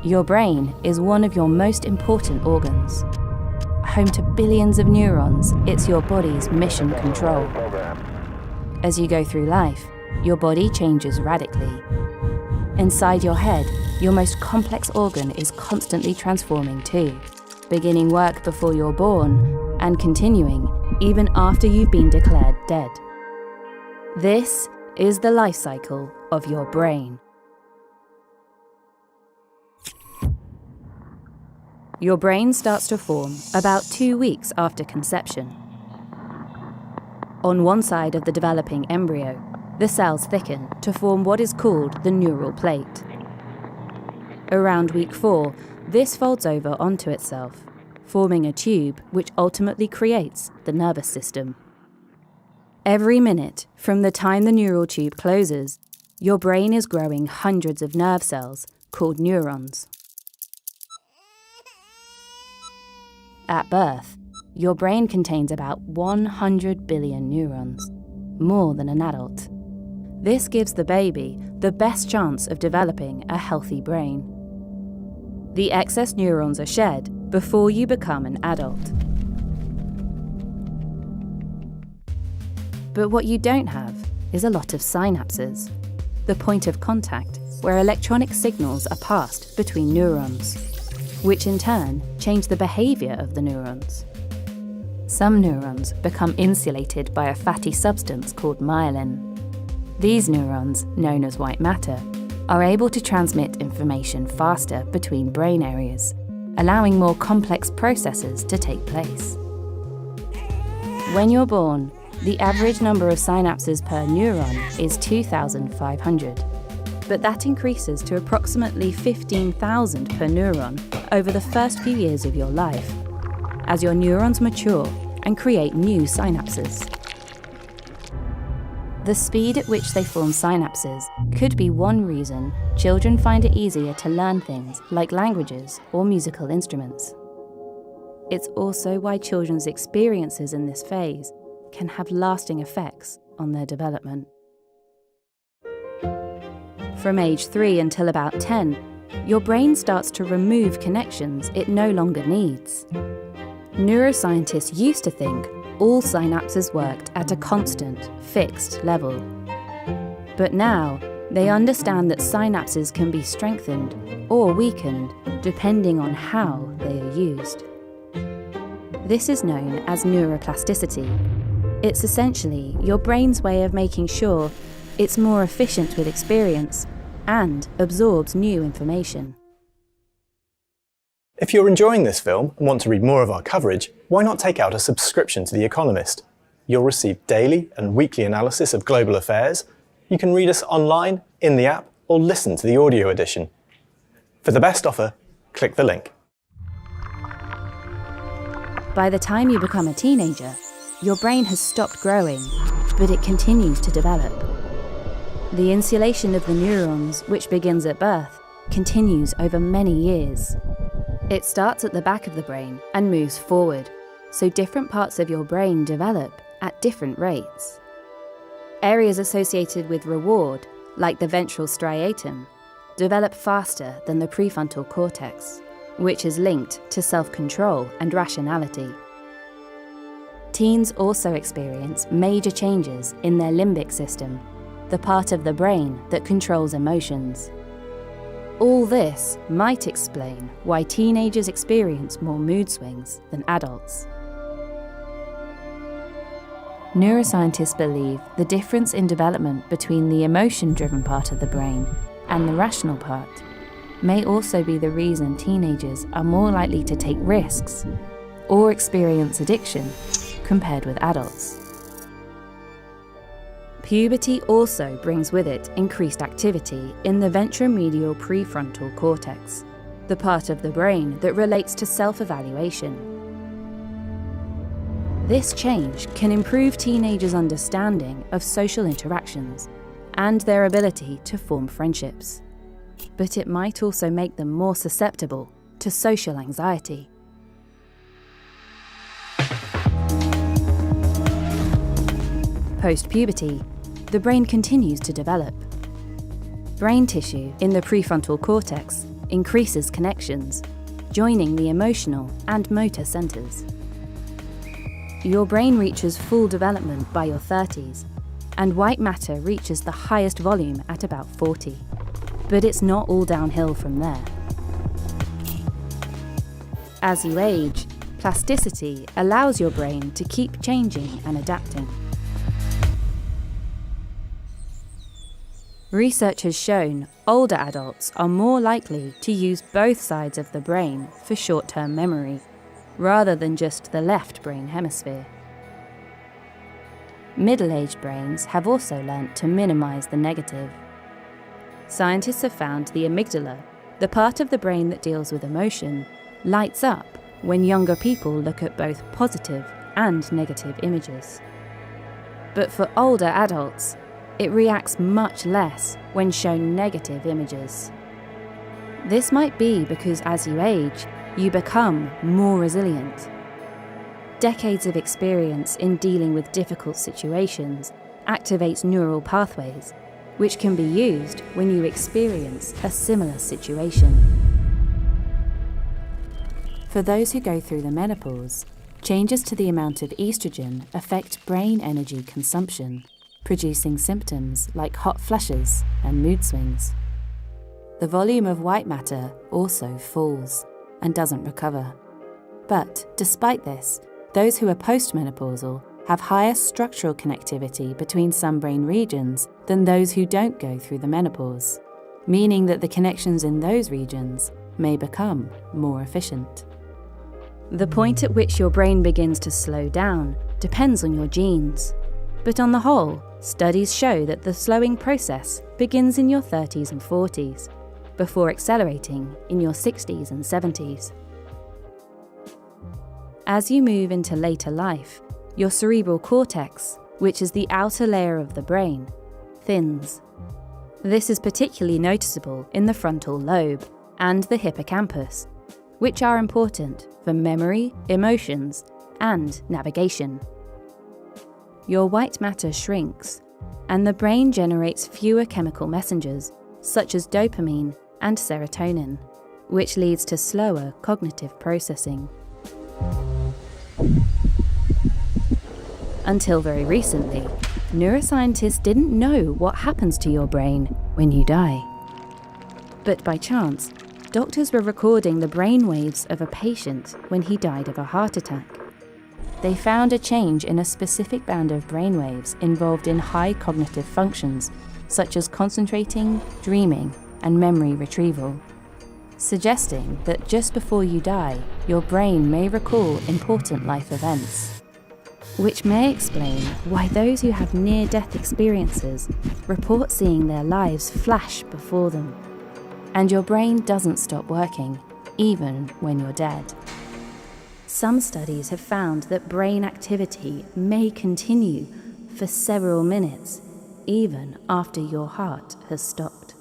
Your brain is one of your most important organs. Home to billions of neurons, it's your body's mission control. As you go through life, your body changes radically. Inside your head, your most complex organ is constantly transforming too, beginning work before you're born and continuing even after you've been declared dead. This is the life cycle of your brain. Your brain starts to form about 2 weeks after conception. On one side of the developing embryo, the cells thicken to form what is called the neural plate. Around week 4, this folds over onto itself, forming a tube which ultimately creates the nervous system. Every minute, from the time the neural tube closes, your brain is growing hundreds of nerve cells called neurons. At birth, your brain contains about 100 billion neurons, more than an adult. This gives the baby the best chance of developing a healthy brain. The excess neurons are shed before you become an adult. But what you don't have is a lot of synapses, the point of contact where electronic signals are passed between neurons, which in turn change the behavior of the neurons. Some neurons become insulated by a fatty substance called myelin. These neurons, known as white matter, are able to transmit information faster between brain areas, allowing more complex processes to take place. When you're born, the average number of synapses per neuron is 2,500, but that increases to approximately 15,000 per neuron over the first few years of your life, as your neurons mature and create new synapses. The speed at which they form synapses could be one reason children find it easier to learn things like languages or musical instruments. It's also why children's experiences in this phase can have lasting effects on their development. From age 3 until about 10, your brain starts to remove connections it no longer needs. Neuroscientists used to think all synapses worked at a constant, fixed level. But now, they understand that synapses can be strengthened or weakened depending on how they are used. This is known as neuroplasticity. It's essentially your brain's way of making sure it's more efficient with experience and absorbs new information. If you're enjoying this film and want to read more of our coverage, why not take out a subscription to The Economist? You'll receive daily and weekly analysis of global affairs. You can read us online, in the app, or listen to the audio edition. For the best offer, click the link. By the time you become a teenager, your brain has stopped growing, but it continues to develop. The insulation of the neurons, which begins at birth, continues over many years. It starts at the back of the brain and moves forward, so different parts of your brain develop at different rates. Areas associated with reward, like the ventral striatum, develop faster than the prefrontal cortex, which is linked to self-control and rationality. Teens also experience major changes in their limbic system, the part of the brain that controls emotions. All this might explain why teenagers experience more mood swings than adults. Neuroscientists believe the difference in development between the emotion-driven part of the brain and the rational part may also be the reason teenagers are more likely to take risks or experience addiction compared with adults. Puberty also brings with it increased activity in the ventromedial prefrontal cortex, the part of the brain that relates to self-evaluation. This change can improve teenagers' understanding of social interactions and their ability to form friendships. But it might also make them more susceptible to social anxiety. Post-puberty, the brain continues to develop. Brain tissue in the prefrontal cortex increases connections, joining the emotional and motor centres. Your brain reaches full development by your 30s, and white matter reaches the highest volume at about 40. But it's not all downhill from there. As you age, plasticity allows your brain to keep changing and adapting. Research has shown older adults are more likely to use both sides of the brain for short-term memory, rather than just the left brain hemisphere. Middle-aged brains have also learnt to minimise the negative. Scientists have found the amygdala, the part of the brain that deals with emotion, lights up when younger people look at both positive and negative images. But for older adults, it reacts much less when shown negative images. This might be because as you age, you become more resilient. Decades of experience in dealing with difficult situations activates neural pathways, which can be used when you experience a similar situation. For those who go through the menopause, changes to the amount of estrogen affect brain energy consumption, producing symptoms like hot flushes and mood swings. The volume of white matter also falls and doesn't recover. But despite this, those who are postmenopausal have higher structural connectivity between some brain regions than those who don't go through the menopause, meaning that the connections in those regions may become more efficient. The point at which your brain begins to slow down depends on your genes, but on the whole, studies show that the slowing process begins in your 30s and 40s, before accelerating in your 60s and 70s. As you move into later life, your cerebral cortex, which is the outer layer of the brain, thins. This is particularly noticeable in the frontal lobe and the hippocampus, which are important for memory, emotions, and navigation. Your white matter shrinks, and the brain generates fewer chemical messengers, such as dopamine and serotonin, which leads to slower cognitive processing. Until very recently, neuroscientists didn't know what happens to your brain when you die. But by chance, doctors were recording the brain waves of a patient when he died of a heart attack. They found a change in a specific band of brainwaves involved in high cognitive functions, such as concentrating, dreaming, and memory retrieval, suggesting that just before you die, your brain may recall important life events, which may explain why those who have near-death experiences report seeing their lives flash before them. And your brain doesn't stop working, even when you're dead. Some studies have found that brain activity may continue for several minutes, even after your heart has stopped.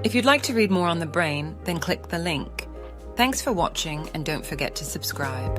If you'd like to read more on the brain, then click the link. Thanks for watching, and don't forget to subscribe.